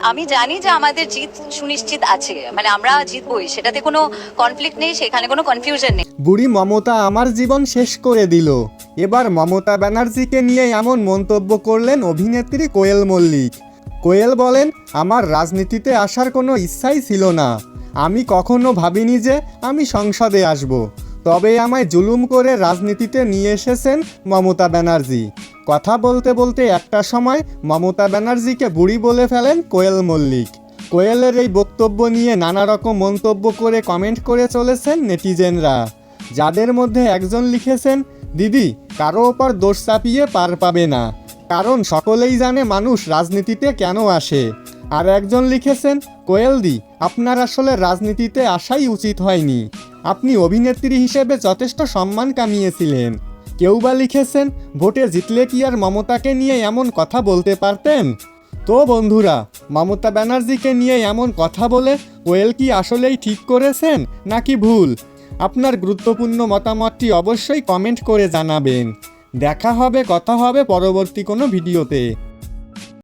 আমি জানি যে আমাদের জিত সুনিশ্চিত আছে, মানে আমরা জিতবই, সেটাতে কোনো কনফ্লিক্ট নেই, সেখানে কোনো কনফিউশন নেই। বুড়ি মমতা আমার জীবন শেষ করে দিল। এবার মমতা ব্যানার্জিকে নিয়ে এমন মন্তব্য করলেন অভিনেত্রী কোয়েল মল্লিক। কোয়েল বলেন, আমার রাজনীতিতে আসার কোনো ইচ্ছাই ছিল না। আমি কখনো ভাবিনি যে আমি সংসদে আসব। তবে আমায় জুলুম করে রাজনীতিতে নিয়ে এসেছেন মমতা ব্যানার্জি। কথা বলতে বলতে একটা সময় মমতা ব্যানার্জিকে বুড়ি বলে ফেলেন কোয়েল মল্লিক। কোয়েলের এই বক্তব্য নিয়ে নানা রকম মন্তব্য করে কমেন্ট করে চলেছেন নেটিজেনরা, যাদের মধ্যে একজন লিখেছেন, দিদি কারো ওপর দোষ চাপিয়ে পার পাবে না, কারণ সকলেই জানে মানুষ রাজনীতিতে কেন আসে। আর একজন লিখেছেন, কোয়েলদি আপনার আসলে রাজনীতিতে আসাই উচিত হয়নি, আপনি অভিনেত্রী হিসেবে যথেষ্ট সম্মান কামিয়েছিলেন। কেউ বা লিখেছেন, ভোটে জিতলে কি আর মমতাকে নিয়ে এমন কথা বলতে পারতেন? তো বন্ধুরা, মমতা ব্যানার্জিকে নিয়ে এমন কথা বলে কোয়েল কি আসলেই ঠিক করেছেন নাকি ভুল? আপনার গুরুত্বপূর্ণ মতামতটি অবশ্যই কমেন্ট করে জানাবেন। দেখা হবে, কথা হবে পরবর্তী কোনো ভিডিওতে।